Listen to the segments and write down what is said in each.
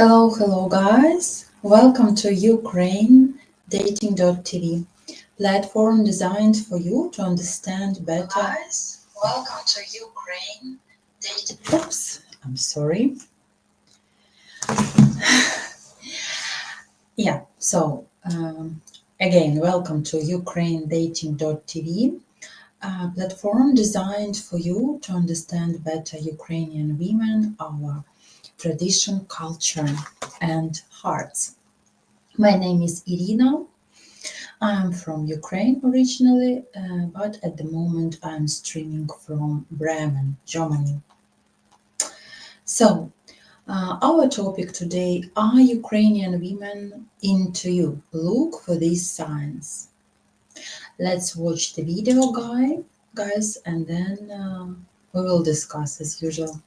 Hello guys. Welcome to Ukraine dating.tv, platform designed for you to understand better. Guys, welcome to Ukraine dating. Oops, I'm sorry. Yeah, so again, welcome to Ukraine dating.tv, platform designed for you to understand better Ukrainian women, our tradition, culture, and hearts. My name is Irina. I'm from Ukraine originally, but at the moment I'm streaming from Bremen, Germany. So, our topic today, are Ukrainian women into you? Look for these signs. Let's watch the video, guys, and then we will discuss as usual.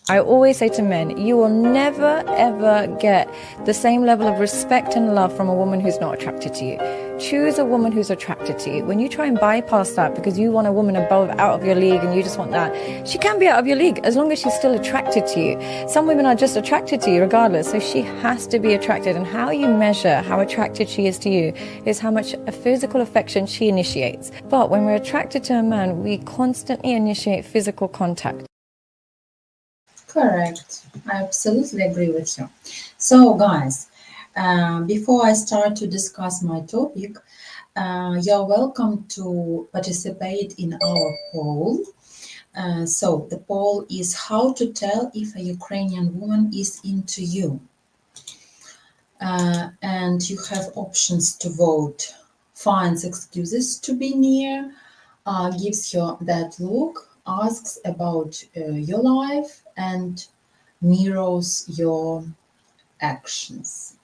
I always say to men, you will never ever get the same level of respect and love from a woman who's not attracted to you. Choose a woman who's attracted to you. When you try and bypass that because you want a woman above, out of your league and you just want that, she can be out of your league as long as she's still attracted to you. Some women are just attracted to you regardless, so she has to be attracted. And how you measure how attracted she is to you is how much a physical affection she initiates. But when we're attracted to a man, we constantly initiate physical contact. Correct. I absolutely agree with you. So, guys, before I start to discuss my topic, you're welcome to participate in our poll. So, the poll is how to tell if a Ukrainian woman is into you. And you have options to vote. Finds excuses to be near, gives you that look, asks about your life, and mirrors your actions.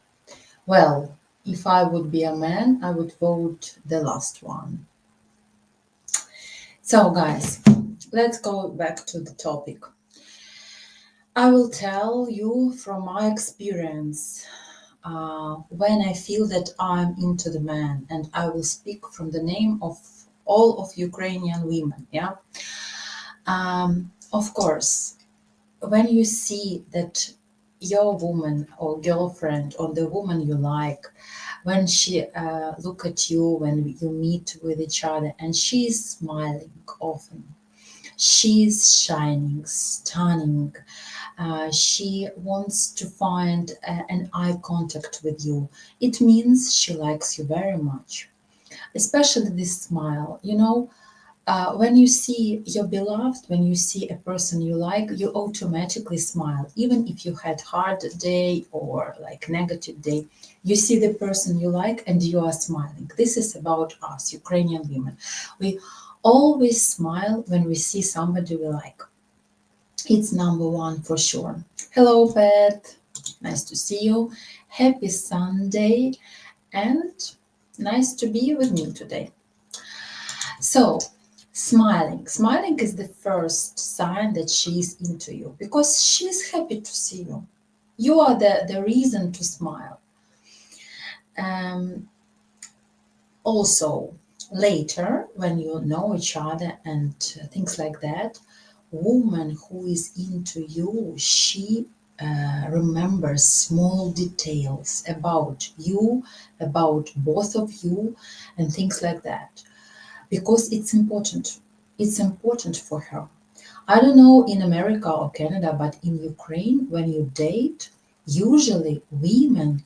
Well, if I would be a man, I would vote the last one. So, guys, let's go back to the topic. I will tell you from my experience when I feel that I'm into the man, and I will speak from the name of all of Ukrainian women. Yeah. Of course, when you see that your woman or girlfriend or the woman you like, when she look at you, when you meet with each other, and she's smiling often, she's shining, stunning, she wants to find an eye contact with you, it means she likes you very much. Especially this smile, when you see your beloved, when you see a person you like, you automatically smile. Even if you had hard day or like negative day, you see the person you like and you are smiling. This is about us, Ukrainian women. We always smile when we see somebody we like. It's number one for sure. Hello, Pat. Nice to see you. Happy Sunday and nice to be with me today. So, Smiling is the first sign that she's into you because she's happy to see you. You are the reason to smile. Also, later, when you know each other and things like that, woman who is into you, she remembers small details about you, about both of you, and things like that. Because it's important. It's important for her. I don't know in America or Canada, but in Ukraine, when you date, usually women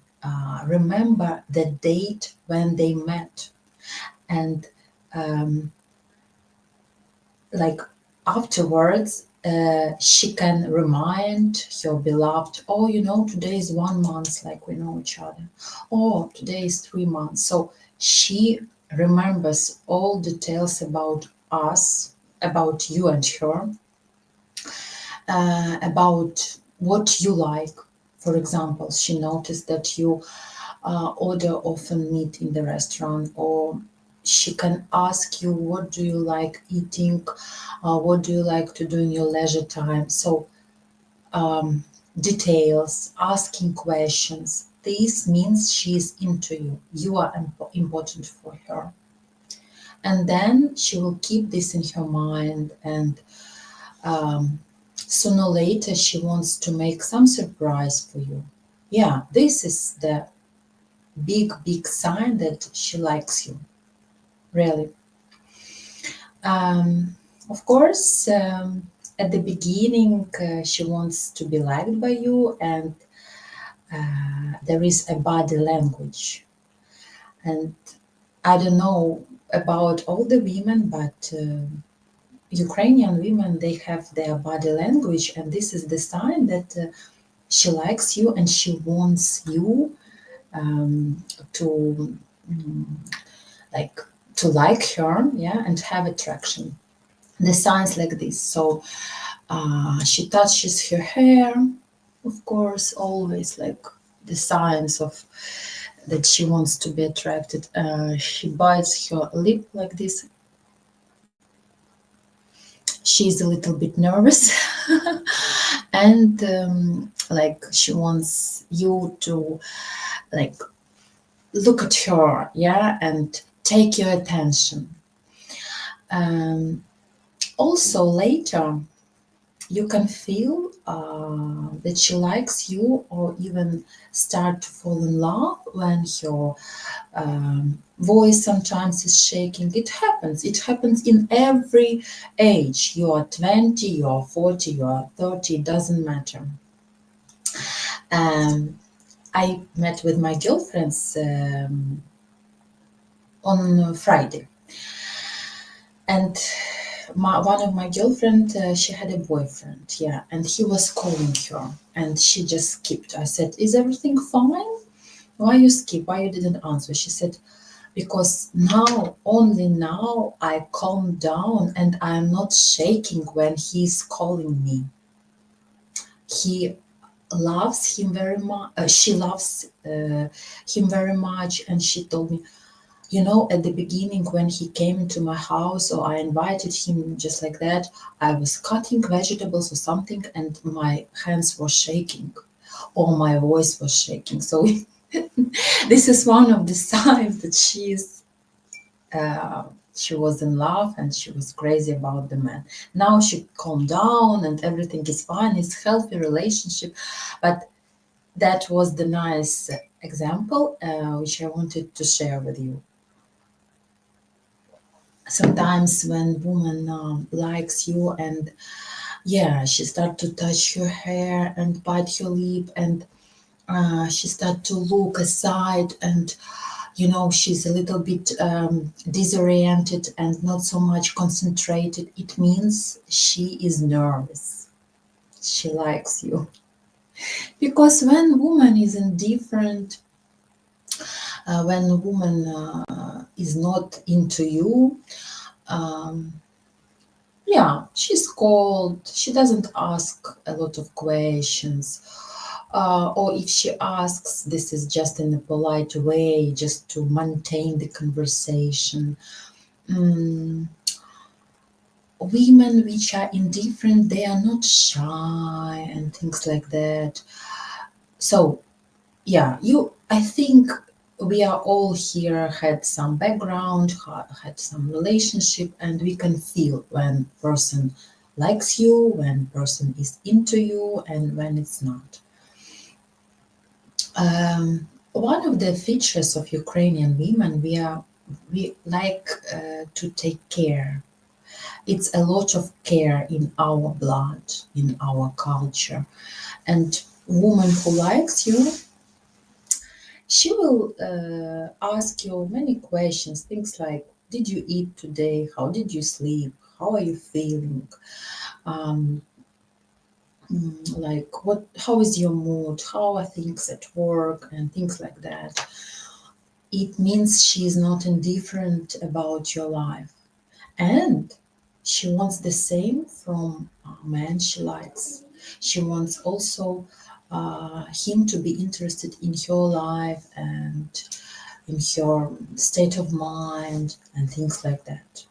remember the date when they met. And like afterwards, she can remind your beloved, oh, today is 1 month, like we know each other. Oh, today is 3 months. So she remembers all details about us, about you and her, about what you like. For example, she noticed that you order often meat in the restaurant, or she can ask you, what do you like eating? What do you like to do in your leisure time? So details, asking questions. This means she's into you. You are important for her. And then she will keep this in her mind and sooner or later she wants to make some surprise for you. Yeah, this is the big sign that she likes you, really. Of course, at the beginning, she wants to be liked by you, and there is a body language. And I don't know about all the women, but Ukrainian women, they have their body language, and this is the sign that she likes you and she wants you to like to like her, yeah, and have attraction. The signs like this. So she touches her hair, of course, always like the signs of that she wants to be attracted. She bites her lip like this. She's a little bit nervous, and like she wants you to like look at her, yeah, and take your attention. Also later you can feel that she likes you, or even start to fall in love when her voice sometimes is shaking. It happens in every age. You are 20, you are 40, you are 30, it doesn't matter. I met with my girlfriends on Friday, and one of my girlfriend, she had a boyfriend, yeah, and he was calling her, and she just skipped. I said, "Is everything fine? Why you skip? Why you didn't answer?" She said, "Because now, only now, I calm down and I'm not shaking when he's calling me. He loves him very much. She loves him very much, and she told me." You know, at the beginning, when he came into my house, or I invited him just like that, I was cutting vegetables or something, and my hands were shaking, or my voice was shaking. So this is one of the signs that she was in love and she was crazy about the man. Now she calmed down and everything is fine. It's a healthy relationship, but that was the nice example which I wanted to share with you. Sometimes when woman likes you, and yeah, she start to touch your hair and bite your lip, and she start to look aside, and you know, she's a little bit disoriented and not so much concentrated, it means she is nervous. She likes you. Because when woman is indifferent, when a woman is not into you, yeah, she's cold. She doesn't ask a lot of questions. Or if she asks, this is just in a polite way, just to maintain the conversation. Women which are indifferent, they are not shy and things like that. So, yeah, I think we are all here had some background, had some relationship, and we can feel when person likes you, when person is into you, and when it's not. One of the features of Ukrainian women, we like to take care. It's a lot of care in our blood, in our culture, and woman who likes you, she will ask you many questions, things like, did you eat today? How did you sleep? How are you feeling? Like, how is your mood? How are things at work? And things like that. It means she is not indifferent about your life. And she wants the same from a man she likes. She wants also him to be interested in her life and in her state of mind and things like that.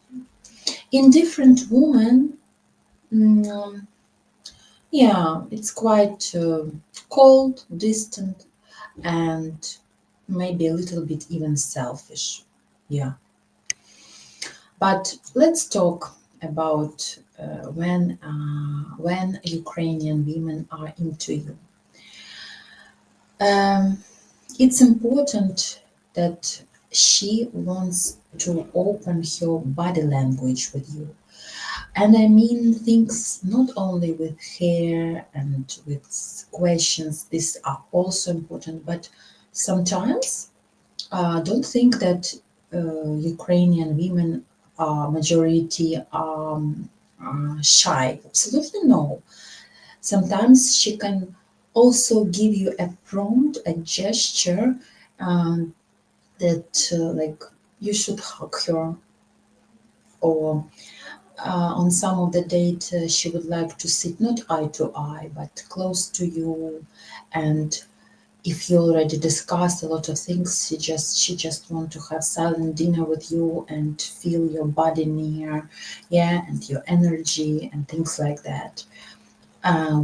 Indifferent woman, yeah, it's quite cold, distant, and maybe a little bit even selfish. Yeah. But let's talk about when when Ukrainian women are into you. It's important that she wants to open her body language with you. And I mean things not only with hair and with questions, these are also important, but sometimes don't think that Ukrainian women are majority shy. Absolutely no. Sometimes she can also give you a prompt, a gesture that like you should hug her, or on some of the date she would like to sit not eye to eye but close to you, and if you already discussed a lot of things, she just want to have silent dinner with you and feel your body near, yeah, and your energy and things like that.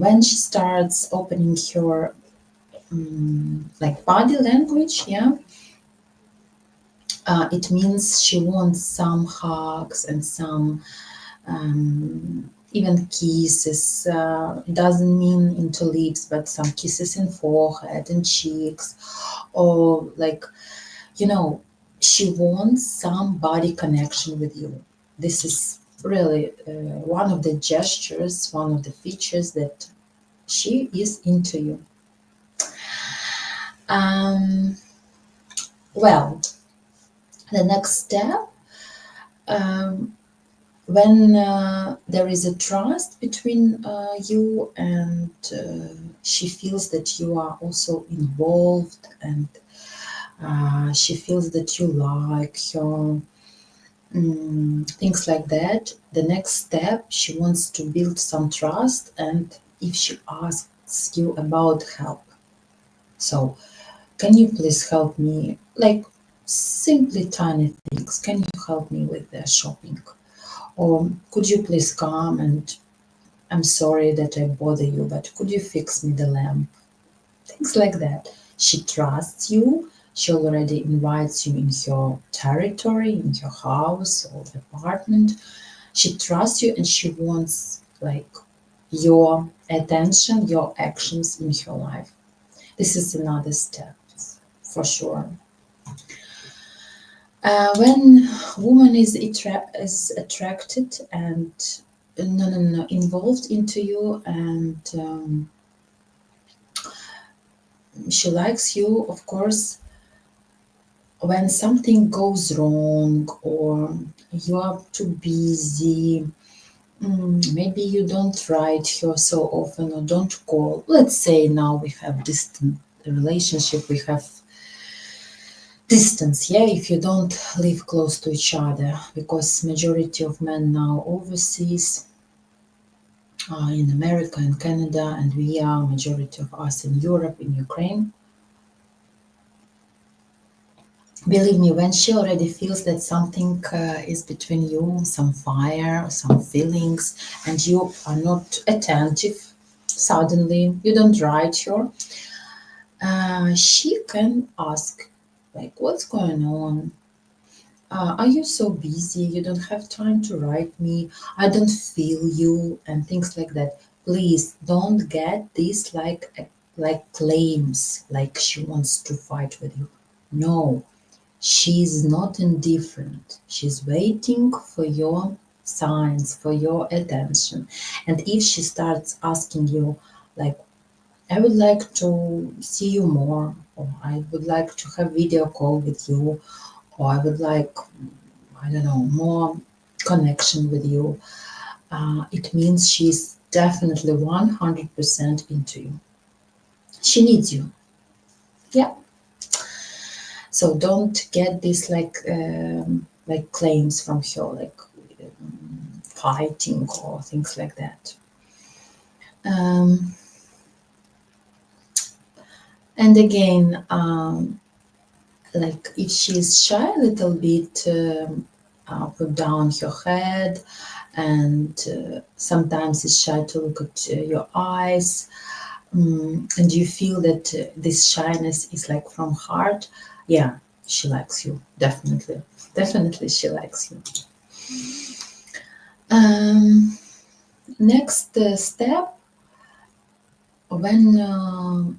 When she starts opening her like body language, yeah, it means she wants some hugs and some even kisses. It doesn't mean into lips, but some kisses in forehead and cheeks, or like, you know, she wants some body connection with you. This is really one of the gestures, one of the features that she is into you. Um, well, the next step, um, when there is a trust between you, and she feels that you are also involved, and she feels that you like her, things like that. The next step, she wants to build some trust, and if she asks you about help, so can you please help me, like simply tiny things, can you help me with the shopping, or could you please come, and I'm sorry that I bother you, but could you fix me the lamp? Things like that. She trusts you. She already invites you in her territory, in her house or apartment. She trusts you and she wants like your attention, your actions in her life. This is another step for sure. When woman is attracted and no involved into you, and she likes you, of course, when something goes wrong or you are too busy, maybe you don't write her so often or don't call. Let's say now we have distant relationship, we have distance, yeah, if you don't live close to each other, because majority of men now overseas, in America and Canada, and we are majority of us in Europe, in Ukraine. Believe me, when she already feels that something is between you, some fire, some feelings, and you are not attentive, suddenly you don't write her, she can ask, like, what's going on? Are you so busy? You don't have time to write me. I don't feel you, and things like that. Please don't get these like claims, like she wants to fight with you. No, she's not indifferent. She's waiting for your signs, for your attention. And if she starts asking you, like, I would like to see you more, or I would like to have video call with you, or I would like, I don't know, more connection with you, it means she's definitely 100% into you. She needs you. Yeah. So don't get these like claims from her, like fighting or things like that. Um, and again, like if she's shy a little bit, put down her head, and sometimes it's shy to look at your eyes, and you feel that this shyness is like from heart, yeah, she likes you, definitely she likes you. um, Next step, when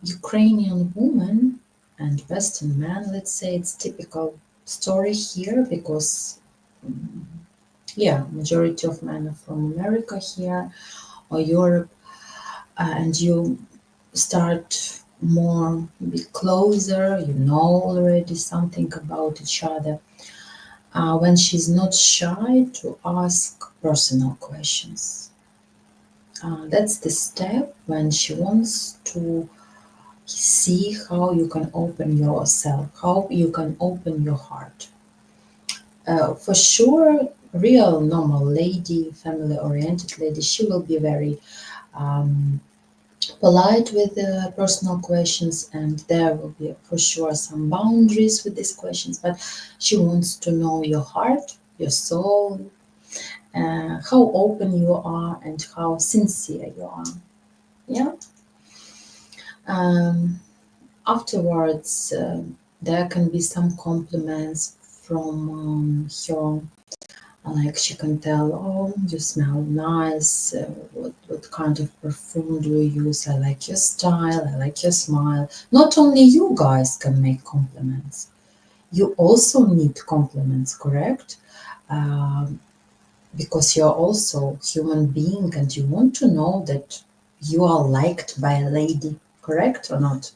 Ukrainian woman and Western man, let's say it's typical story here because yeah, majority of men are from America here or Europe, and you start more be closer, you know already something about each other. When she's not shy to ask personal questions. That's the step when she wants to see how you can open yourself, how you can open your heart. For sure, real normal lady, family oriented lady, she will be very um, polite with personal questions, and there will be for sure some boundaries with these questions, but she wants to know your heart, your soul, how open you are and how sincere you are. Yeah. um, Afterwards, there can be some compliments from her, like she can tell, oh, you smell nice, what kind of perfume do you use, I like your style, I like your smile. Not only you guys can make compliments, you also need compliments, correct? um, because you're also human being and you want to know that you are liked by a lady, correct or not?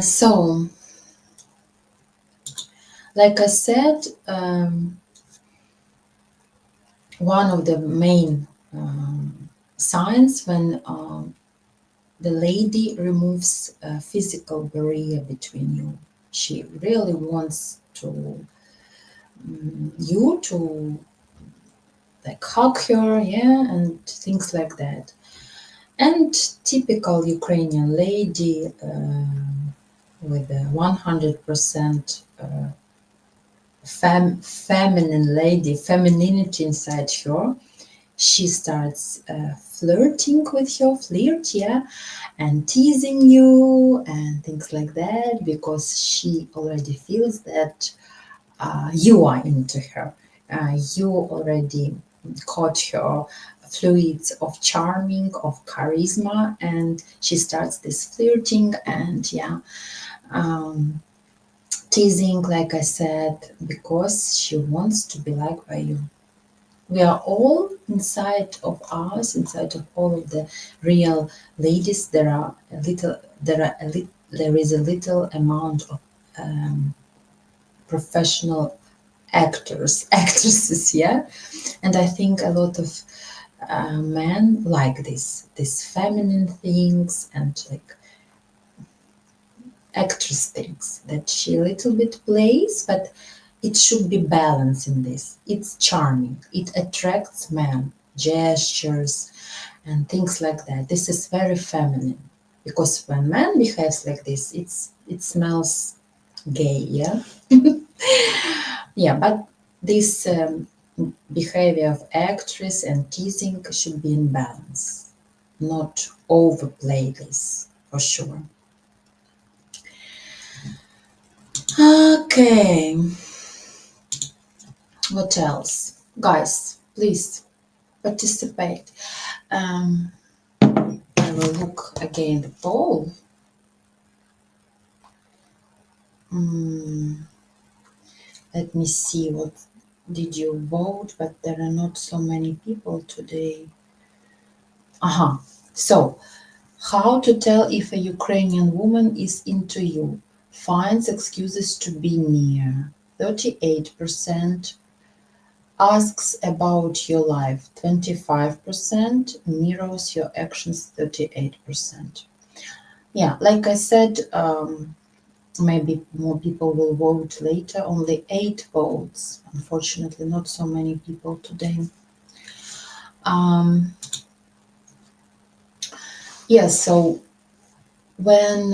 So, like I said, one of the main signs when the lady removes a physical barrier between you. She really wants to you to like hug her, yeah, and things like that. And typical Ukrainian lady with a 100% feminine lady, femininity inside her, she starts flirting with your flirt, yeah, and teasing you and things like that because she already feels that you are into her. You already caught her fluids of charming, of charisma, and she starts this flirting and yeah, um, teasing, like I said, because she wants to be liked by you. We are all inside of us, inside of all of the real ladies. There is a little amount of professional actors, actresses, yeah. And I think a lot of men like these feminine things and like actress things that she a little bit plays, but it should be balance in this. It's charming. It attracts men, gestures and things like that. This is very feminine because when man behaves like this, it smells gay. Yeah, yeah. But this behavior of actress and teasing should be in balance, not overplay this for sure. Okay, what else? Guys, please participate. Um, I will look again the poll. Mm, let me see what did you vote, but there are not so many people today. Aha. So, how to tell if a Ukrainian woman is into you? Finds excuses to be near. 38%. Asks about your life. 25%. Mirrors your actions. 38%. Yeah, like I said, maybe more people will vote later. Only 8 votes. Unfortunately, not so many people today. Um, yeah, so when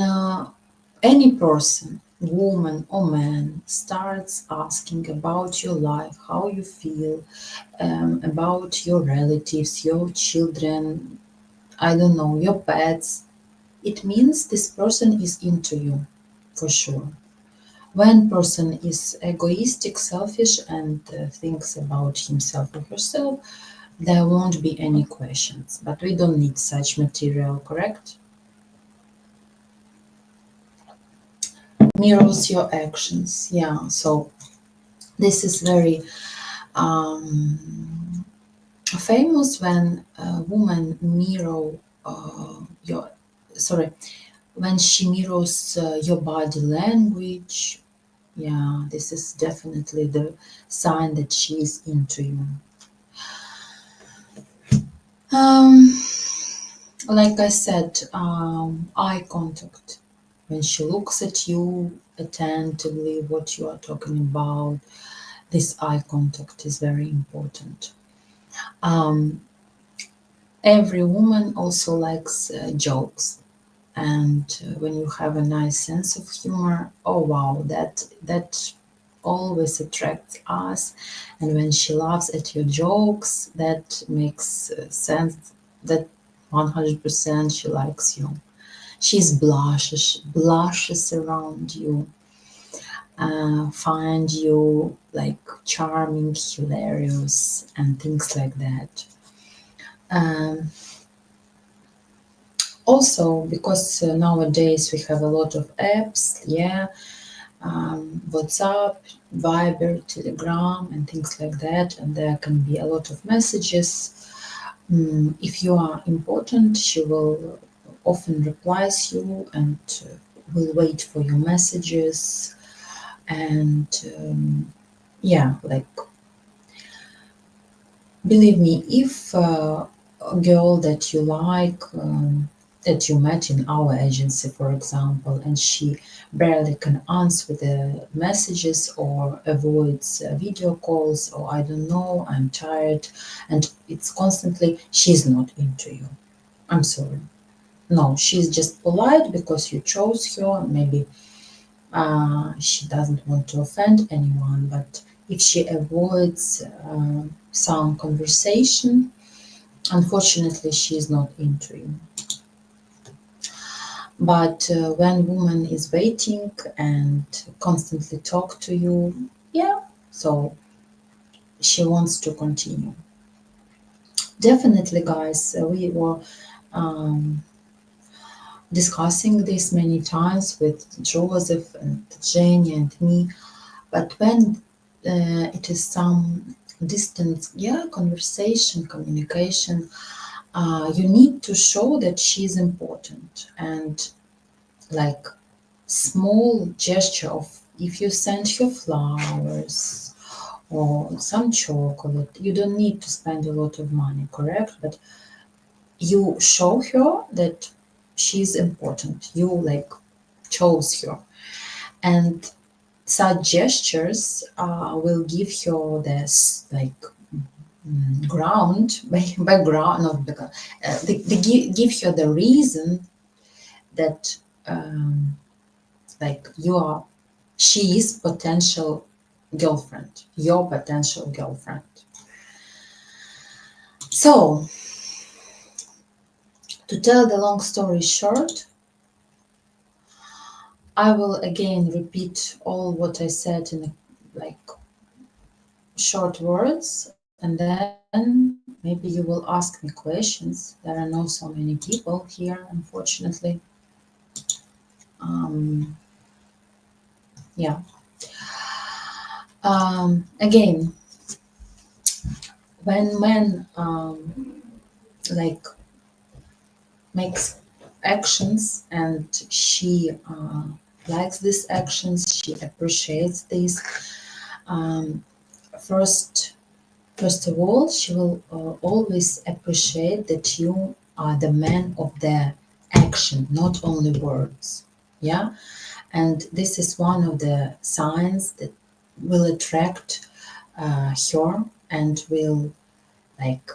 any person, woman or man, starts asking about your life, how you feel, about your relatives, your children, I don't know, your pets, it means this person is into you for sure. When person is egoistic, selfish, and thinks about himself or herself, there won't be any questions. But we don't need such material, correct? Mirrors your actions. Yeah, so this is very famous when a woman your sorry when she mirrors your body language. Yeah, this is definitely the sign that she is into you. um like I said, eye contact, when she looks at you attentively, what you are talking about, this eye contact is very important. um every woman also likes jokes, and when you have a nice sense of humor, oh wow, that always attracts us. And when she laughs at your jokes, that makes sense that 100% she likes you. She's blushes around you, find you like charming, hilarious, and things like that. um, Also, because nowadays we have a lot of apps, yeah, WhatsApp, Viber, Telegram, and things like that, and there can be a lot of messages. If you are important, she will often replies you and will wait for your messages. And yeah, like, believe me, if a girl that you like, that you met in our agency, for example, and she barely can answer the messages or avoids video calls, or I don't know, I'm tired, and it's constantly, she's not into you. I'm sorry. No, she's just polite because you chose her. Maybe she doesn't want to offend anyone, but if she avoids some conversation, unfortunately, she is not into you. But when woman is waiting and constantly talk to you, yeah, so she wants to continue. Definitely, guys, we were um, discussing this many times with Joseph and Jenny and me. But when it is some distance, yeah, conversation, communication, you need to show that she is important. And like small gesture of, if you send her flowers or some chocolate, you don't need to spend a lot of money, correct? But you show her that she's important. You like chose her. And such gestures will give her this like background, not background, they give her the reason that like you are, she is potential girlfriend, your potential girlfriend. So to tell the long story short, I will again repeat all what I said in like short words, and then maybe you will ask me questions. There are not so many people here, unfortunately. um, yeah. Again, when men like makes actions and she likes these actions, she appreciates these, um, first first of all, she will always appreciate that you are the man of the action, not only words. Yeah, and this is one of the signs that will attract her and will like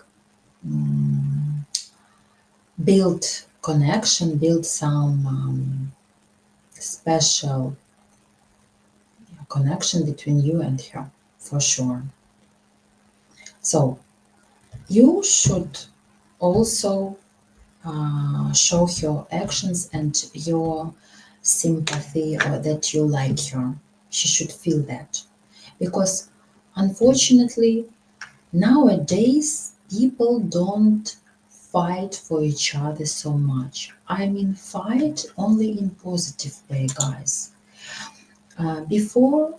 build connection, build some special connection between you and her, for sure. So you should also show your actions and your sympathy, or that you like her. She should feel that. Because unfortunately, nowadays, people don't fight for each other so much. I mean, fight only in positive way, guys. Before,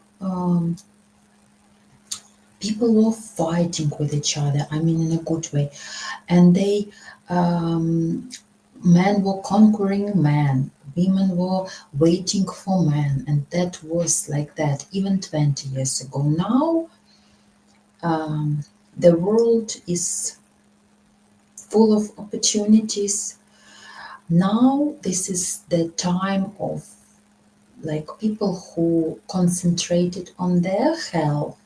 people were fighting with each other. I mean, in a good way, and um, men were conquering men. Women were waiting for men, and that was like that even 20 years ago. Now, um, the world is full of opportunities. Now, this is the time of like people who concentrated on their health,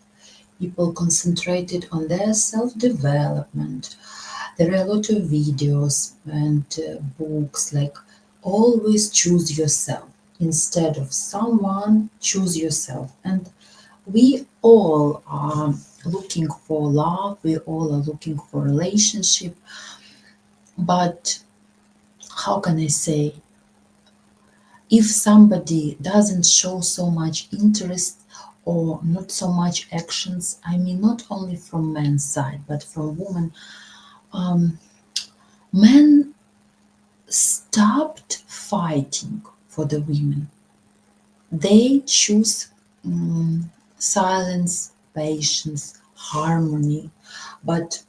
people concentrated on their self development. There are a lot of videos and books like always choose yourself instead of someone, choose yourself. And we all are looking for love, we all are looking for relationship, but how can I say, if somebody doesn't show so much interest or not so much actions, I mean not only from men's side but from women, um, men stopped fighting for the women. They choose silence, patience, harmony, but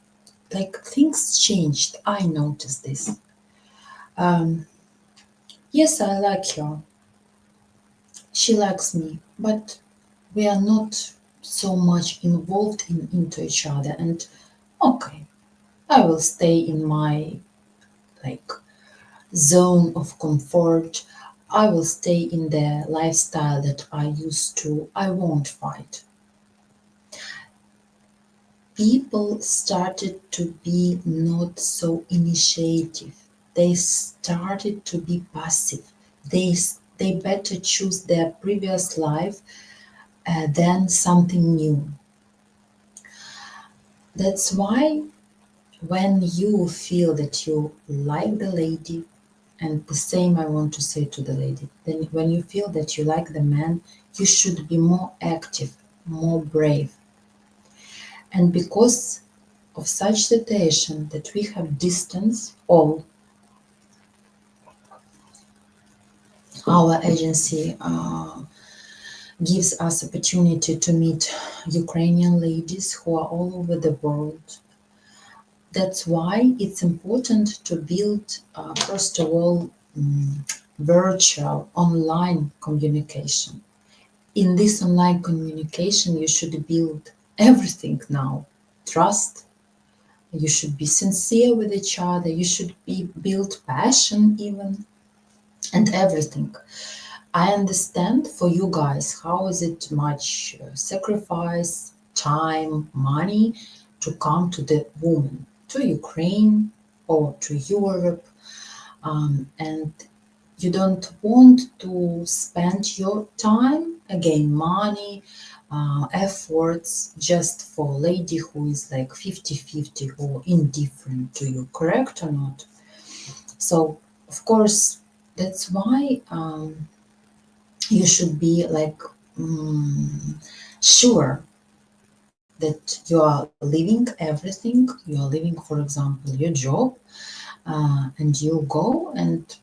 like things changed. I noticed this. um, yes, I like her, she likes me, but we are not so much involved into each other. And okay, I will stay in my like zone of comfort. I will stay in the lifestyle that I used to. I won't fight. People started to be not so initiative. They started to be passive. They better choose their previous life than something new. That's why when you feel that you like the lady, and the same I want to say to the lady, then when you feel that you like the man, you should be more active, more brave. And because of such situation that we have distance, all our agency gives us opportunity to meet Ukrainian ladies who are all over the world. That's why it's important to build, first of all, virtual online communication. In this online communication, you should build everything now. Trust, you should be sincere with each other, you should build passion even, and everything. I understand for you guys how is it much sacrifice, time, money to come to the woman, to Ukraine or to Europe, and you don't want to spend your time, again, money, efforts just for a lady who is like 50-50 or indifferent to you, correct or not? So, of course, that's why you should be like sure that you are leaving everything, you are leaving, for example, your job, and you go and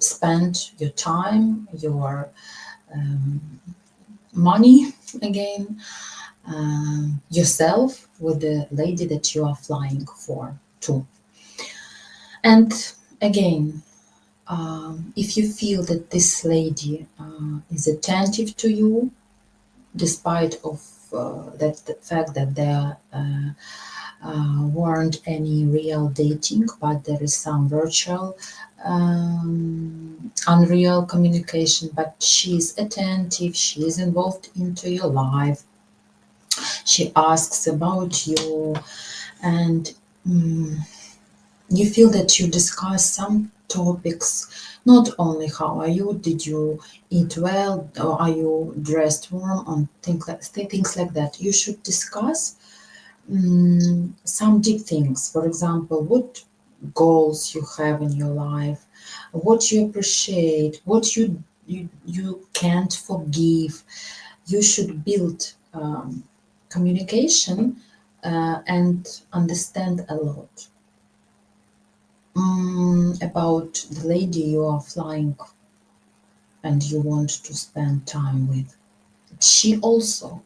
spend your time, your money again, yourself with the lady that you are flying for too. And again, if you feel that this lady is attentive to you, despite of that the fact that there weren't any real dating, but there is some virtual unreal communication, but she's attentive, she is involved into your life, she asks about you, and you feel that you discuss some topics, not only how are you, did you eat well, or are you dressed warm, on things like that. You should discuss some deep things. For example, what goals you have in your life, what you appreciate, what you you can't forgive. You should build communication and understand a lot about the lady you are flying and you want to spend time with. She also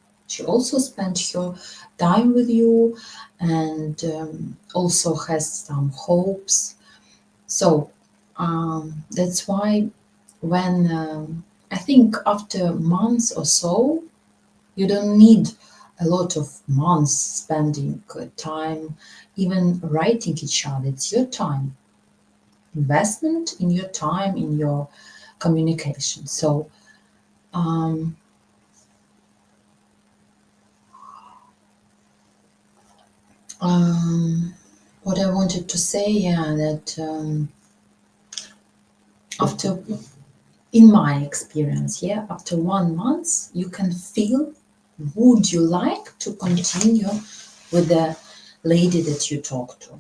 spent her time with you and also has some hopes. So that's why when I think after months or so, you don't need a lot of months spending time even writing each other. It's your time, investment in your time, in your communication. So um, what I wanted to say, yeah, that after, in my experience, yeah, after 1 month, you can feel would you like to continue with the lady that you talk to.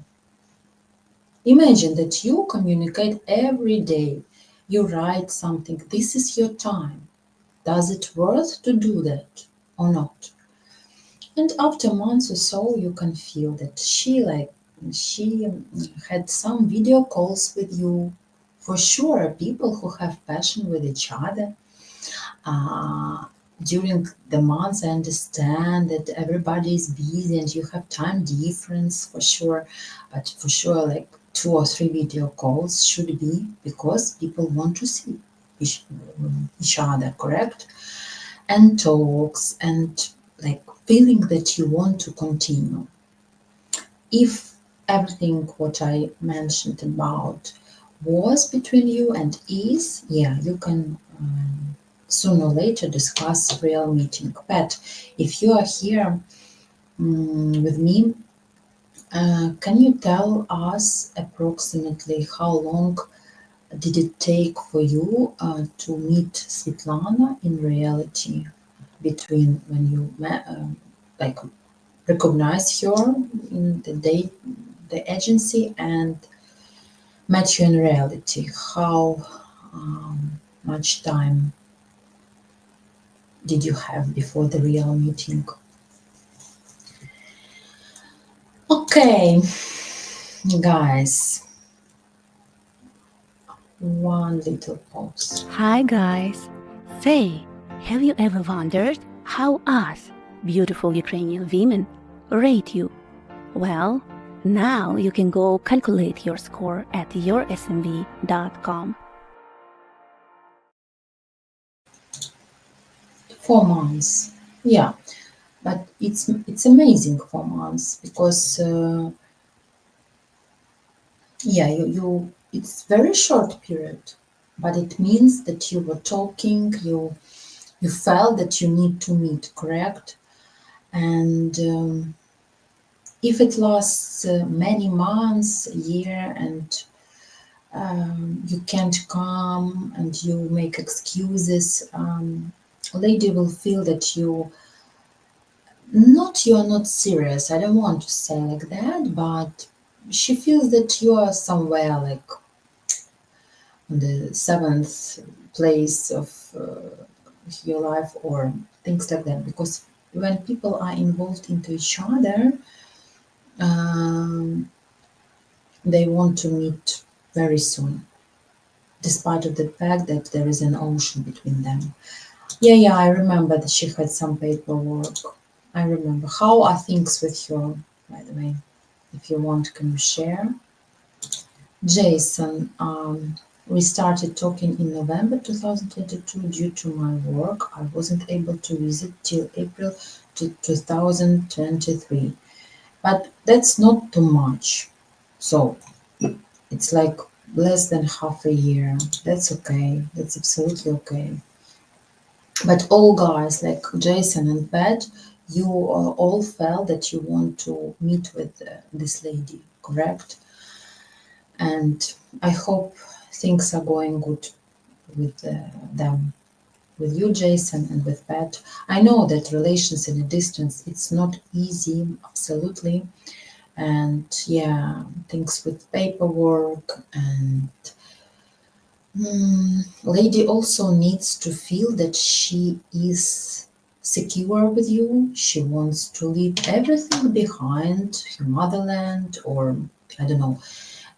Imagine that you communicate every day, you write something. This is your time. Does it worth to do that or not? And after months or so, you can feel that she had some video calls with you. For sure, people who have passion with each other. Uh, During the months, I understand that everybody is busy and you have time difference for sure, but for sure, like 2 or 3 video calls should be because people want to see each other, correct? And talks and like feeling that you want to continue. If everything what I mentioned about was between you and is, yeah, you can sooner or later discuss real meeting. But if you are here with me, can you tell us approximately how long did it take for you to meet Svetlana in reality between when you met, like recognize her in the agency and met you in reality? How much time did you have before the real meeting? Okay, guys, one little pause. Hi guys! Say, have you ever wondered how us, beautiful Ukrainian women, rate you? Well, now you can go calculate your score at yoursmv.com. 4 months, yeah, but it's amazing 4 months because yeah, you it's very short period, but it means that you were talking, you felt that you need to meet, correct? And if it lasts many months, a year, and you can't come and you make excuses, a lady will feel that you're not serious. I don't want to say like that, but she feels that you are somewhere like on the seventh place of your life or things like that. Because when people are involved into each other, um, they want to meet very soon, despite of the fact that there is an ocean between them. Yeah, I remember that she had some paperwork. I remember. How are things with her, by the way? If you want, can you share? Jason, we started talking in November 2022 due to my work. I wasn't able to visit till April 2023, but that's not too much. So it's like less than half a year. That's okay. That's absolutely okay. But all guys like Jason and Pat, you all felt that you want to meet with this lady, correct? And I hope things are going good with them, with you, Jason, and with Pat. I know that relations in a distance, it's not easy, absolutely. And yeah, things with paperwork and Lady also needs to feel that she is secure with you. She wants to leave everything behind, her motherland, or I don't know.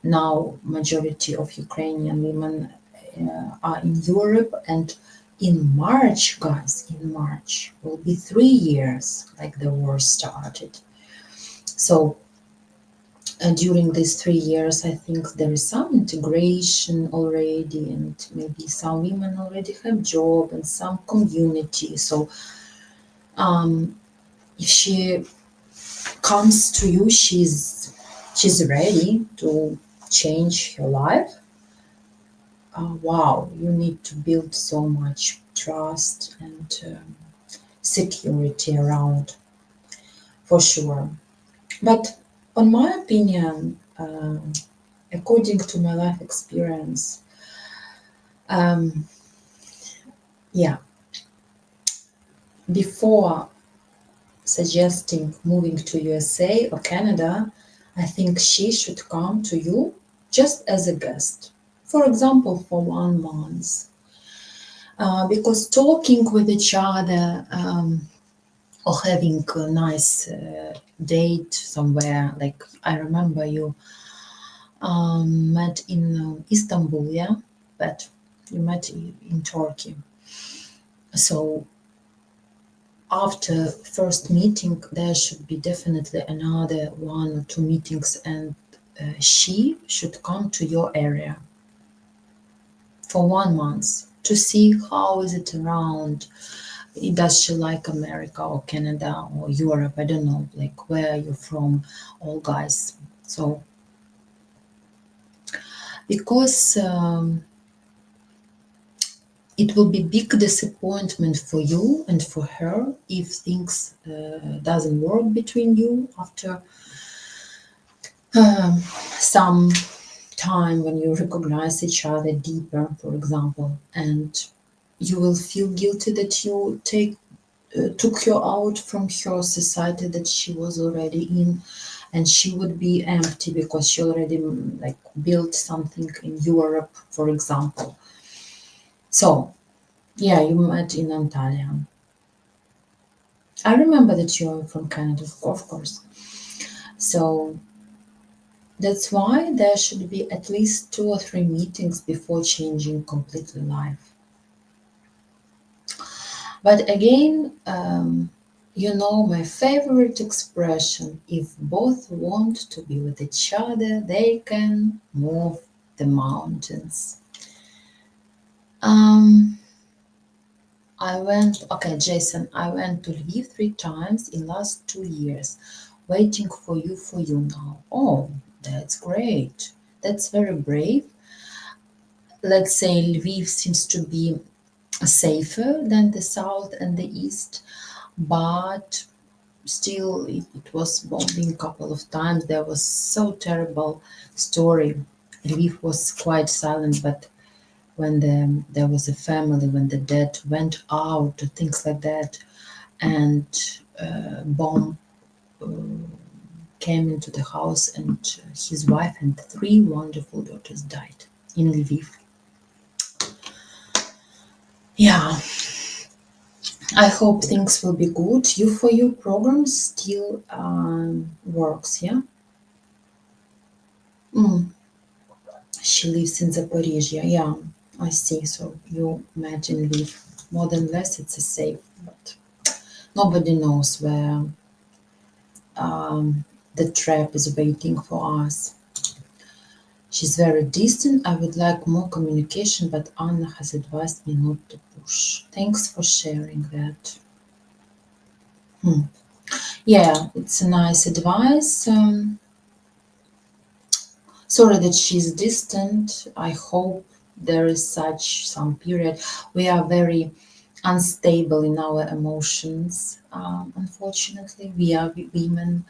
Now, majority of Ukrainian women are in Europe, and in March, guys, in March will be 3 years like the war started. So during these 3 years, I think there is some integration already, and maybe some women already have job and some community. So if she comes to you, she's ready to change her life. Wow, you need to build so much trust and security around, for sure. But on my opinion, according to my life experience, um, yeah, before suggesting moving to USA or Canada, I think she should come to you just as a guest. For example, for 1 month. Because talking with each other or having a nice date somewhere, like I remember you met in Istanbul, yeah, but you met in Turkey. So after first meeting, there should be definitely another 1 or 2 meetings, and she should come to your area for 1 month to see how is it around. Does she like America or Canada or Europe? I don't know, like where you're from, all guys. So because it will be big disappointment for you and for her if things doesn't work between you after some time when you recognize each other deeper, for example, and you will feel guilty that you took her out from her society that she was already in, and she would be empty because she already like built something in Europe, for example. So yeah, you met in Antalya. I remember that you're from Canada, of course. So that's why there should be at least 2 or 3 meetings before changing completely life. But again, you know my favorite expression, if both want to be with each other, they can move the mountains. Okay, Jason, I went to Lviv 3 times in last 2 years, waiting for you now. Oh, that's great. That's very brave. Let's say Lviv seems to be safer than the south and the east, but still it was bombing a couple of times. There was so terrible story. Lviv was quite silent, but when there was a family, when the dead went out, things like that, and bomb came into the house, and his wife and 3 wonderful daughters died in Lviv. Yeah, I hope things will be good. You for you program still works, yeah? She lives in Zaporizhia, yeah, I see. So you met in Lviv. More than less, it's a safe, but nobody knows where the trap is waiting for us. She's very distant. I would like more communication, but Anna has advised me not to push. Thanks for sharing that. Yeah, it's a nice advice. Sorry that she's distant. I hope there is such some period. We are very unstable in our emotions. Unfortunately, we are women.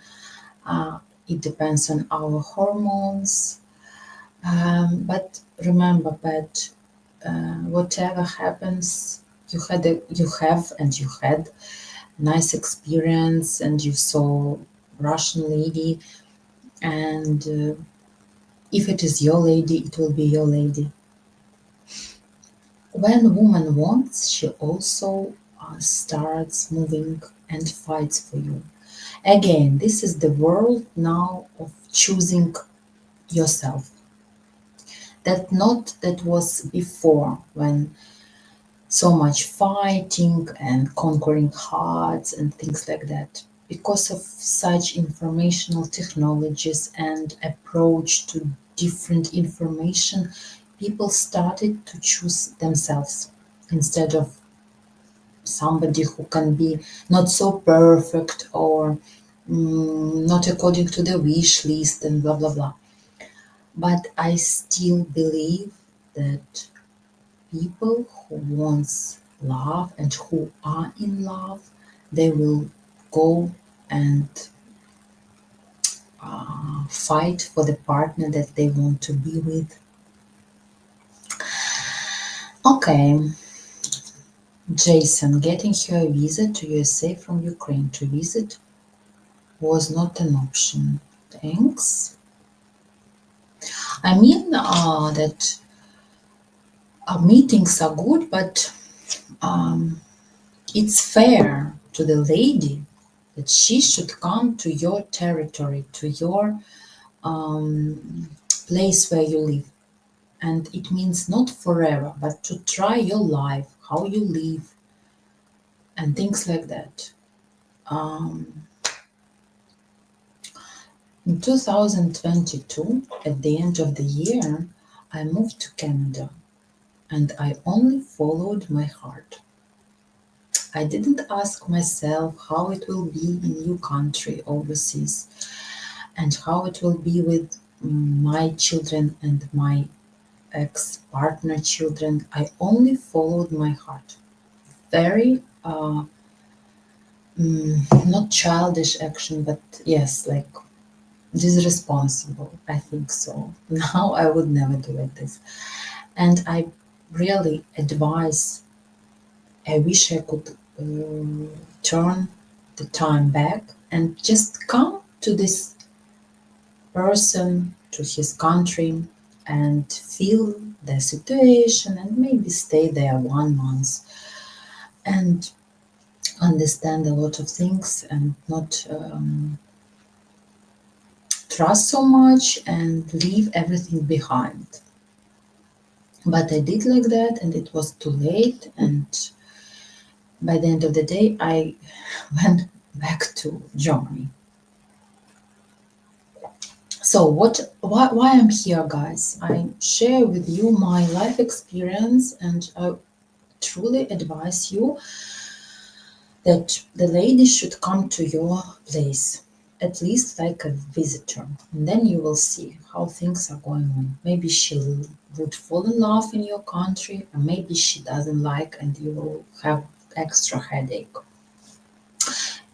It depends on our hormones. But remember that whatever happens, you have and you had nice experience, and you saw Russian lady, and if it is your lady, it will be your lady. When woman wants, she also starts moving and fights for you. Again, this is the world now of choosing yourself. That was before, when so much fighting and conquering hearts and things like that. Because of such informational technologies and approach to different information, people started to choose themselves instead of somebody who can be not so perfect or not according to the wish list and blah blah blah. But I still believe that people who wants love and who are in love, they will go and fight for the partner that they want to be with. Okay, Jason, getting her a visa to USA from Ukraine to visit was not an option. Thanks. I mean that meetings are good, but um, it's fair to the lady that she should come to your territory, to your place where you live. And it means not forever, but to try your life, how you live, and things like that. Um, in 2022, at the end of the year, I moved to Canada and I only followed my heart. I didn't ask myself how it will be in new country overseas and how it will be with my children and my ex-partner children. I only followed my heart. Very not childish action, but yes, like disresponsible. I think so. Now I would never do like this. And I really advise, I wish I could turn the time back and just come to this person, to his country, and feel the situation and maybe stay there 1 month and understand a lot of things and not trust so much and leave everything behind. But I did like that and it was too late, and by the end of the day I went back to Germany. So why I'm here, guys? I share with you my life experience, and I truly advise you that the lady should come to your place, at least like a visitor, and then you will see how things are going on. Maybe she would fall in love in your country, or maybe she doesn't like, and you will have extra headache.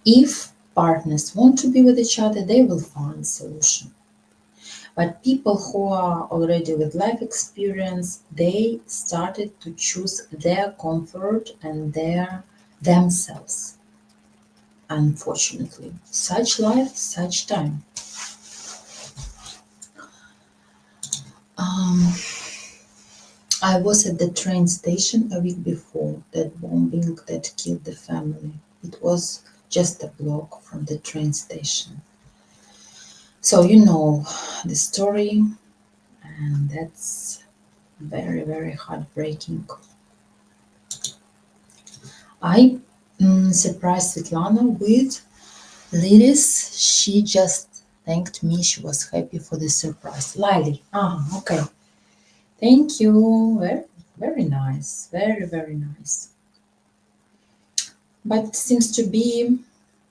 If partners want to be with each other, they will find solution. But people who are already with life experience, they started to choose their comfort and their themselves. Unfortunately, such life, such time. Um, I was at the train station a week before that bombing that killed the family. It was just a block from the train station. So you know the story, and that's very, very heartbreaking. I surprised Svetlana with Lilis. She just thanked me. She was happy for the surprise. Lily. Ah, okay. Thank you. Very, very nice. Very, very nice. But it seems to be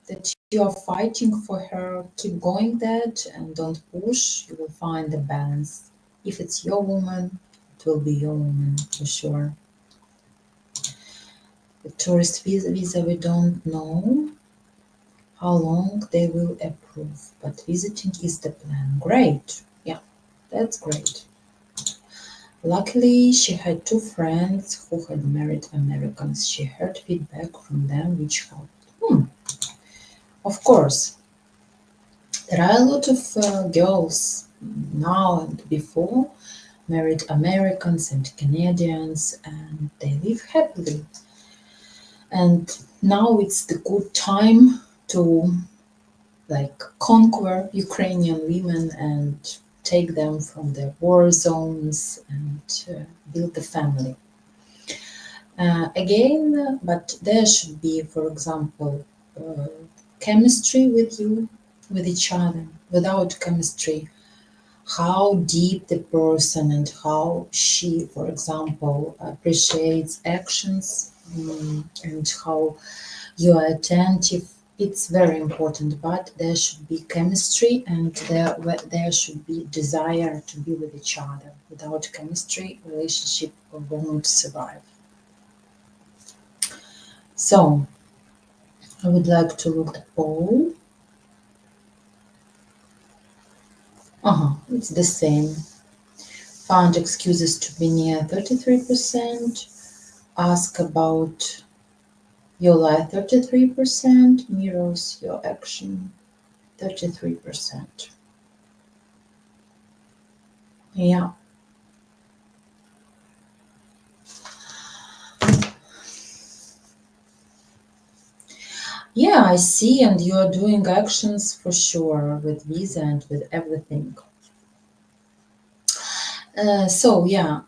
that you are fighting for her. Keep going that and don't push. You will find the balance. If it's your woman, it will be your woman for sure. The tourist visa, we don't know how long they will approve, but visiting is the plan. Great. Yeah, that's great. Luckily, she had two friends who had married Americans. She heard feedback from them which helped. Of course, there are a lot of girls now and before married Americans and Canadians, and they live happily. And now it's the good time to like conquer Ukrainian women and take them from the war zones and build a family. Again, but there should be, for example, chemistry with you, with each other. Without chemistry, how deep the person and how she, for example, appreciates actions, and how you are attentive. It's very important, but there should be chemistry, and there should be desire to be with each other. Without chemistry, relationship won't survive. So I would like to look at poll. It's the same. Found excuses to be near 33%. Ask about your life 33%. Mirrors your action 33%. Yeah. Yeah, I see, and you are doing actions for sure with visa and with everything. So yeah,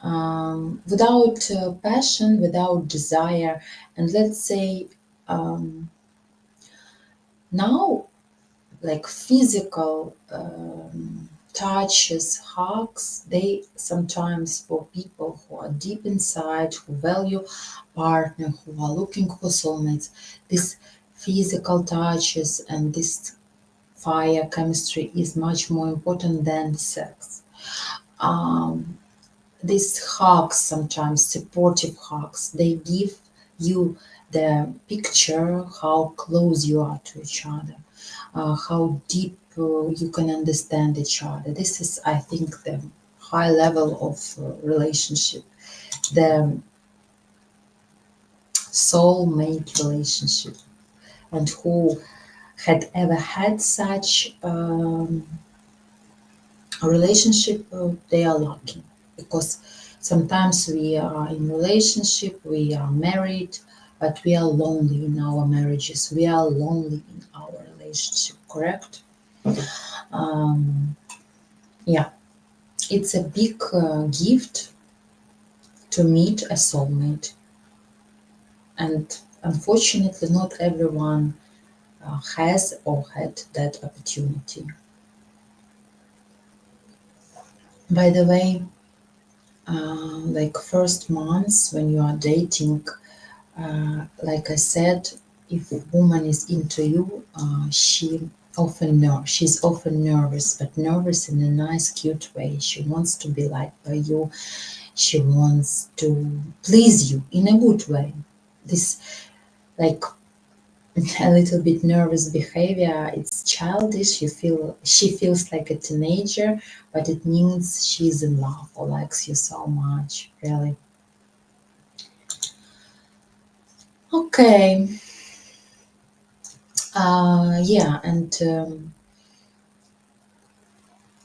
without passion, without desire, and let's say now, like physical touches, hugs, they sometimes for people who are deep inside, who value partner, who are looking for soulmates, this physical touches and this fire chemistry is much more important than sex. Um, these hugs, sometimes supportive hugs, they give you the picture how close you are to each other, how deep you can understand each other. This is, I think, the high level of relationship, the soulmate relationship. And who had ever had such a relationship, they are lucky, because sometimes we are in relationship, we are married, but we are lonely in our marriages, we are lonely in our relationship, correct? Yeah, it's a big gift to meet a soulmate, and unfortunately not everyone has or had that opportunity. By the way, like first months when you are dating, like I said, if a woman is into you, she's often nervous, but nervous in a nice, cute way. She wants to be liked by you. She wants to please you in a good way. This, like, a little bit nervous behavior, it's childish. She feels like a teenager, but it means she's in love or likes you so much, really. Okay. Yeah, and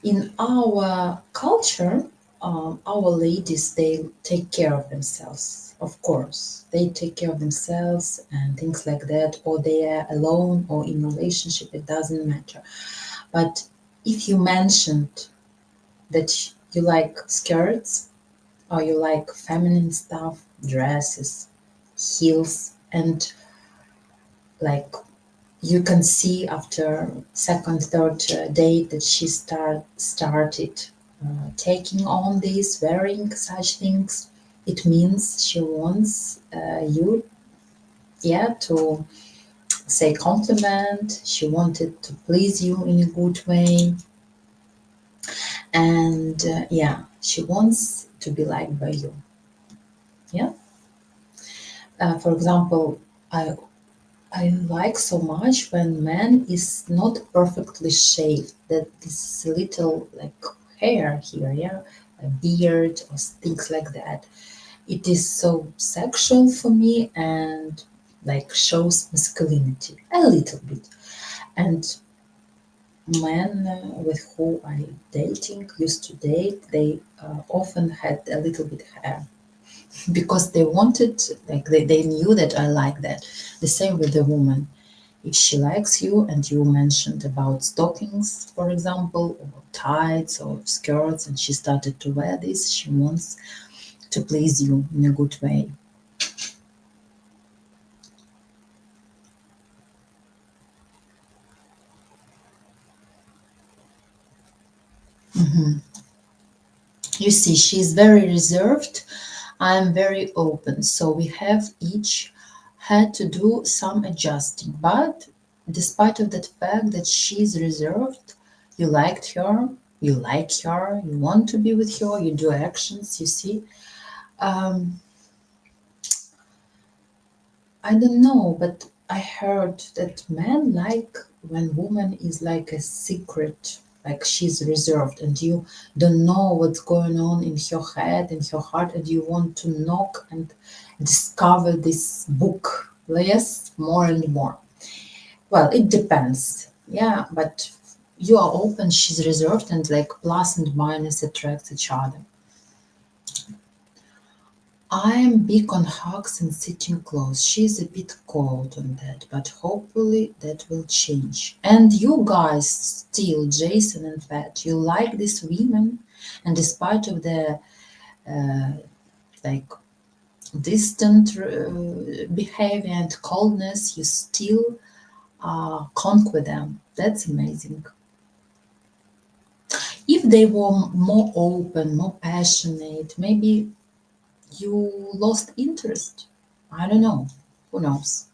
in our culture, our ladies, they take care of themselves, of course. They take care of themselves and things like that, or they are alone or in relationship, it doesn't matter. But if you mentioned that you like skirts or you like feminine stuff, dresses, heels, and like you can see after second, third date that she started taking on these, wearing such things. It means she wants you, yeah, to say compliment. She wanted to please you in a good way, and yeah, she wants to be liked by you. Yeah. For example, I like so much when man is not perfectly shaved, that this little like hair here, yeah, a beard or things like that. It is so sexual for me and like shows masculinity a little bit. And men with who I dating used to date, they often had a little bit hair because they wanted, like they knew that I like that. The same with the woman. If she likes you and you mentioned about stockings, for example, or tights or skirts, and she started to wear this, she wants to please you in a good way. You see, she's very reserved. I am very open. So we have each had to do some adjusting. But despite of that fact that she's reserved, you liked her, you like her, you want to be with her, you do actions, you see. Um, I don't know, but I heard that men like when woman is like a secret, like she's reserved and you don't know what's going on in her head, in her heart, and you want to knock and discover this book. Yes, more and more. Well, it depends. Yeah, but you are open, she's reserved, and like plus and minus attract each other. I'm big on hugs and sitting close. She's a bit cold on that, but hopefully that will change. And you guys still, Jason and Pat, you like these women, and despite of the uh, like distant behavior and coldness, you still conquer them. That's amazing. If they were more open, more passionate, maybe you lost interest. I don't know. Who knows?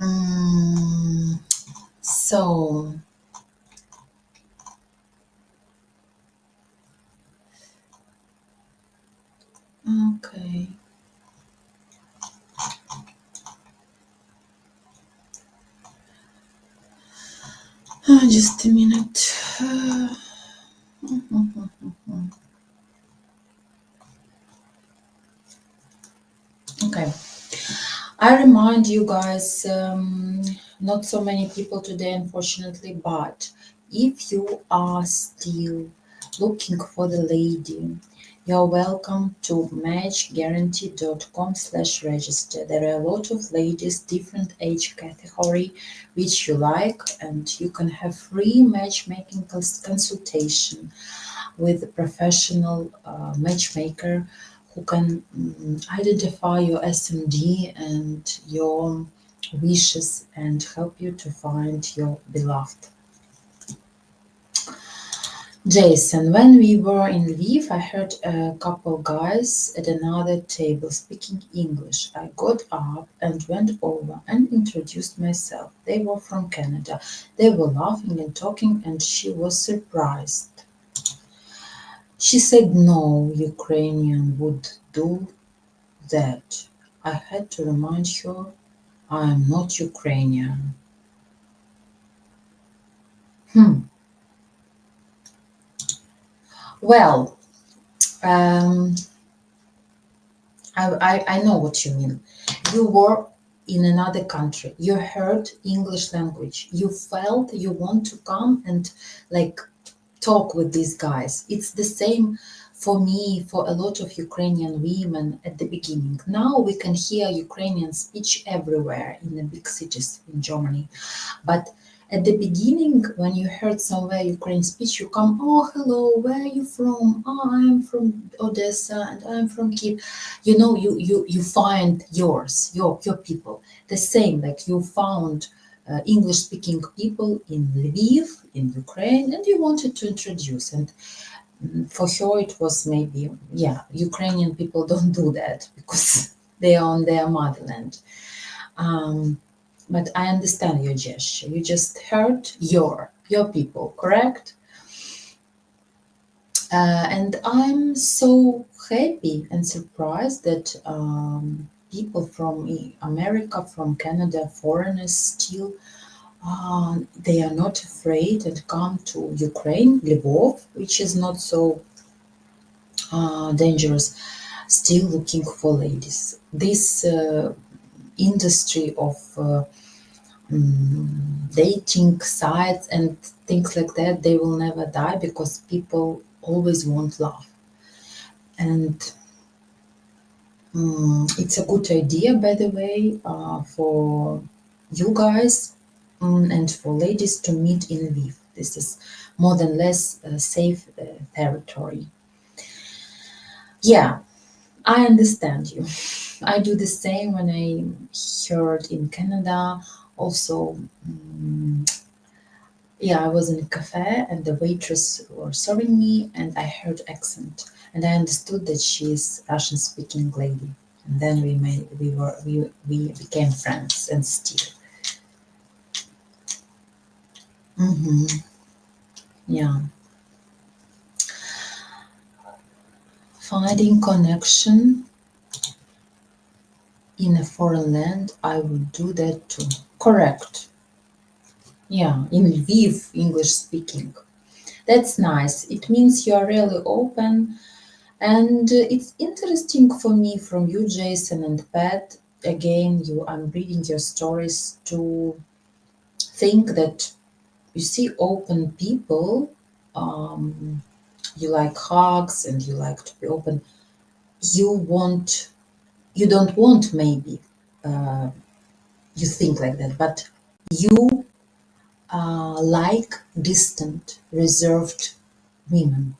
Mm, so, okay. Just a minute. Okay. I remind you guys, not so many people today, unfortunately, but if you are still looking for the lady, you're welcome to matchguarantee.com/register. There are a lot of ladies, different age category, which you like, and you can have free matchmaking consultation with a professional matchmaker who can identify your SMD and your wishes and help you to find your beloved. Jason, when we were in Lviv, I heard a couple guys at another table speaking English. I got up and went over and introduced myself. They were from Canada. They were laughing and talking, and she was surprised. She said no Ukrainian would do that. I had to remind her I am not Ukrainian. Hmm. Well, um, I know what you mean. You were in another country. You heard English language. You felt you want to come and like talk with these guys. It's the same for me, for a lot of Ukrainian women at the beginning. Now we can hear Ukrainian speech everywhere in the big cities in Germany. But at the beginning, when you heard somewhere Ukrainian speech, you come, oh, hello, where are you from? Oh, I'm from Odessa and I'm from Kiev. You know, you find your people. The same, like you found English-speaking people in Lviv, in Ukraine, and you wanted to introduce. And for her, it was maybe, yeah, Ukrainian people don't do that because they are on their motherland. But I understand your gesture. You just hurt your people, correct? And I'm so happy and surprised that people from America, from Canada, foreigners still they are not afraid and come to Ukraine, Lvov, which is not so dangerous, still looking for ladies. This industry of dating sites and things like that, they will never die because people always want love. And it's a good idea, by the way, for you guys and for ladies to meet in Lviv. This is more than less safe territory. Yeah, I understand you. I do the same when I heard in Canada. Also, yeah, I was in a cafe and the waitress was serving me, and I heard accent, and I understood that she is Russian-speaking lady. And then we became friends, and still. Yeah, finding connection in a foreign land, I would do that too. Correct. Yeah, in Lviv, English speaking. That's nice. It means you are really open. And it's interesting for me from you, Jason and Pat. Again, I'm reading your stories to think that you see open people. You like hugs and you like to be open. You don't want maybe, uh, you think like that, but you like distant, reserved women.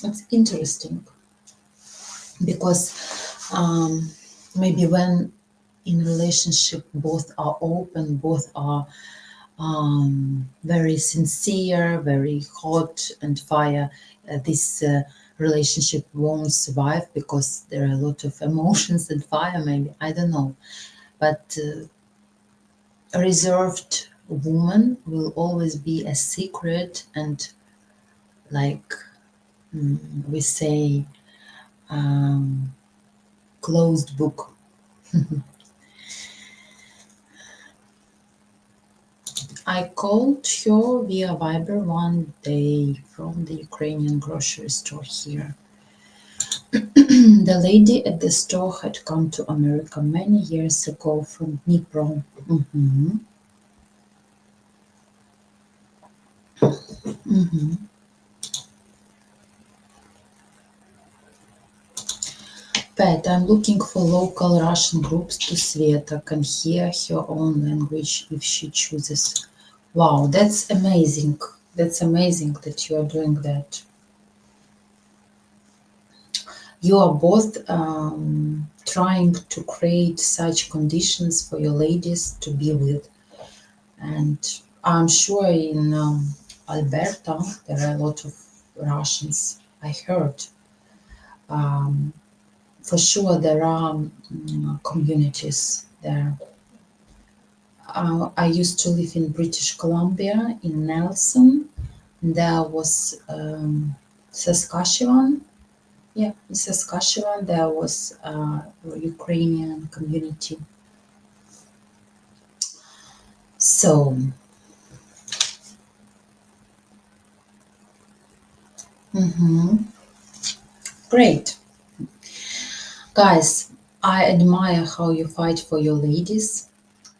It's interesting because maybe when in relationship both are open, both are very sincere, very hot and fire, this relationship won't survive because there are a lot of emotions and fire, maybe, I don't know. But a reserved woman will always be a secret, and like we say, closed book. I called her via Viber one day from the Ukrainian grocery store here. The lady at the store had come to America many years ago from Dnipro. Pat, I'm looking for local Russian groups to Sveta can hear her own language if she chooses. Wow, that's amazing. That's amazing that you are doing that. You are both trying to create such conditions for your ladies to be with. And I'm sure in Alberta there are a lot of Russians. I heard. For sure there are communities there. I used to live in British Columbia, in Nelson. There was Saskatchewan. Yeah, in Saskatchewan there was a Ukrainian community. So, great. Guys, I admire how you fight for your ladies,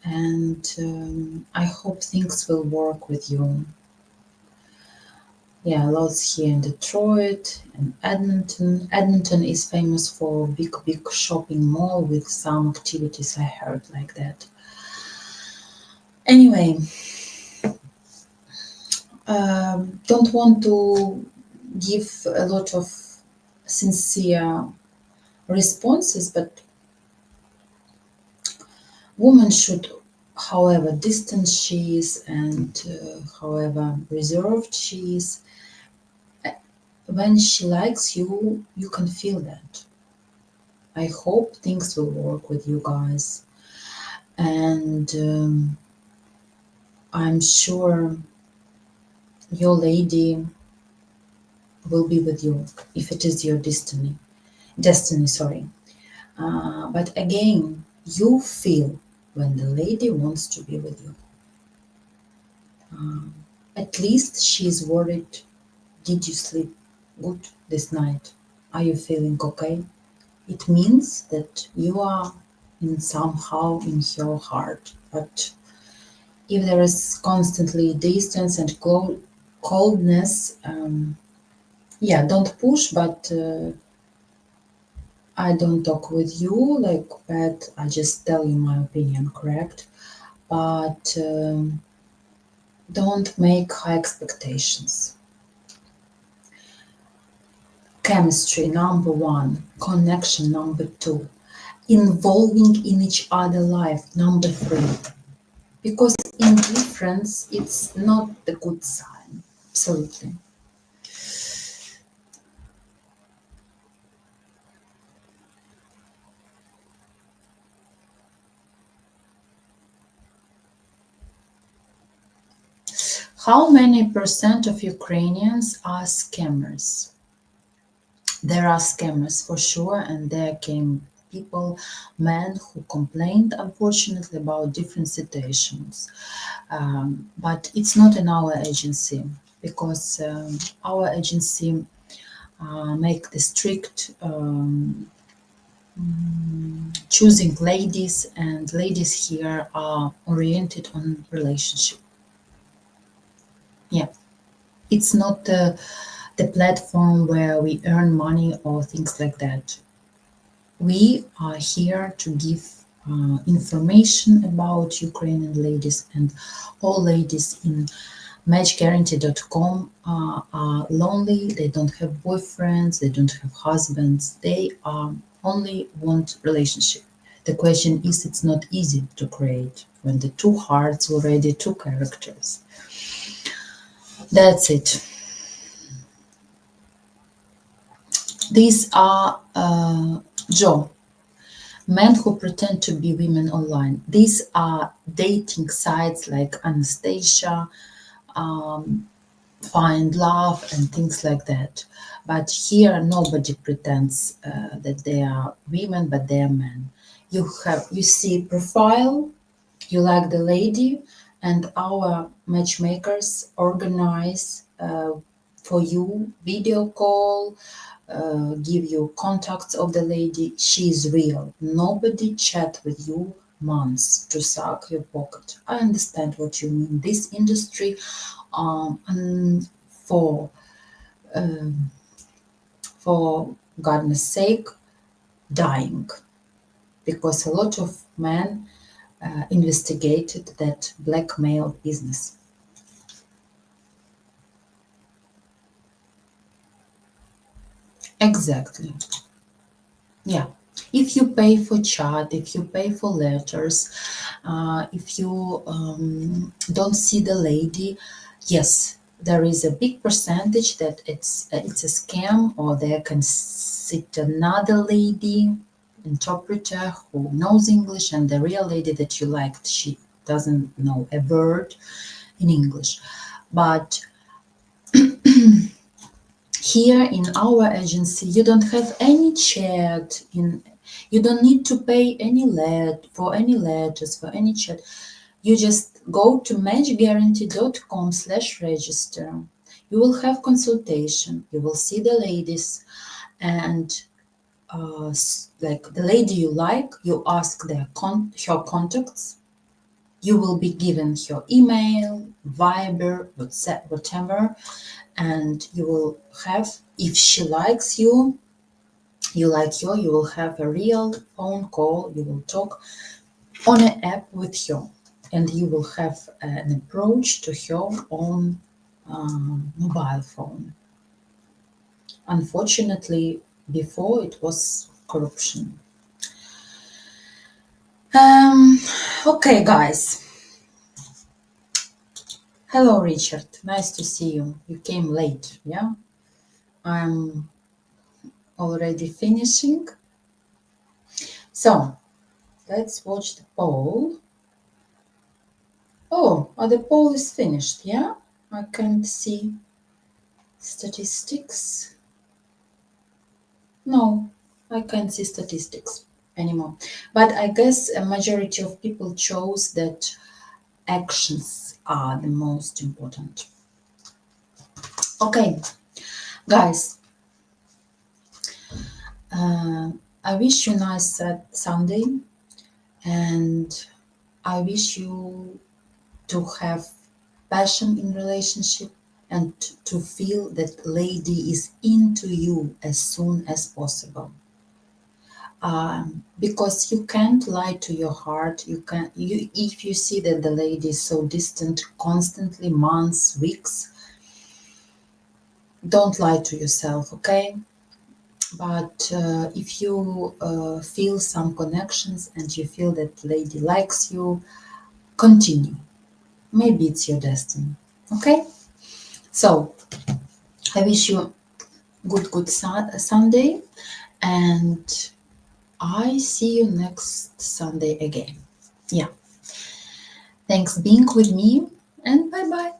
and I hope things will work with you. Yeah, lots here in Detroit and Edmonton. Edmonton is famous for big shopping mall with some activities, I heard like that. Anyway, don't want to give a lot of sincere responses, but woman should, however distant she is and however reserved she is, when she likes you, you can feel that. I hope things will work with you guys, and I'm sure your lady will be with you if it is your destiny, sorry. But again, you feel when the lady wants to be with you. At least she's worried, did you sleep good this night? Are you feeling okay? It means that you are in somehow in your heart. But if there is constantly distance and coldness, yeah, don't push, but I don't talk with you like that. I just tell you my opinion, correct? But don't make high expectations. Chemistry, number one. Connection, number two. Involving in each other life, number three. Because indifference, it's not a good sign. Absolutely. How many percent of Ukrainians are scammers? There are scammers for sure, and there came people, men who complained unfortunately about different situations. But it's not in our agency because our agency make the strict choosing ladies, and ladies here are oriented on relationship. Yeah, it's not the platform where we earn money or things like that. We are here to give information about Ukrainian ladies, and all ladies in matchguarantee.com are lonely, they don't have boyfriends, they don't have husbands, they only want relationship. The question is, it's not easy to create when the two hearts already two characters. That's it. These are Joe, men who pretend to be women online. These are dating sites like Anastasia, Find Love, and things like that. But here nobody pretends that they are women, but they are men. You see profile, you like the lady, and our matchmakers organize for you video call, give you contacts of the lady. She is real. Nobody chat with you months to suck your pocket. I understand what you mean. This industry, and um, for goodness sake, dying, because a lot of men investigated that blackmail business. Exactly. Yeah. If you pay for chat, if you pay for letters, if you don't see the lady, yes, there is a big percentage that it's a scam, or there can sit another lady, interpreter who knows English, and the real lady that you liked, she doesn't know a word in English. But here in our agency, you don't have any chat. You don't need to pay for any letters, for any chat. You just go to matchguarantee.com/register. You will have consultation. You will see the ladies, and like the lady you like, you ask her contacts. You will be given her email, Viber, WhatsApp, whatever, and you will have, if she likes you, you like her, you will have a real phone call. You will talk on an app with her, and you will have an approach to her on mobile phone. Unfortunately, before it was corruption. Okay, guys. Hello, Richard. Nice to see you. You came late, yeah? I'm already finishing. So, let's watch the poll. Oh, the poll is finished, yeah? I can't see statistics. No, I can't see statistics anymore. But I guess a majority of people chose that actions are the most important. Okay, guys, I wish you a nice Sunday. And I wish you to have passion in relationship and to feel that lady is into you as soon as possible. Because you can't lie to your heart. You can, you if you see that the lady is so distant constantly, months, weeks, don't lie to yourself, okay? But if you feel some connections and you feel that lady likes you, continue. Maybe it's your destiny, okay? So I wish you good Sunday, and I see you next Sunday again. Yeah. Thanks being with me, and bye bye.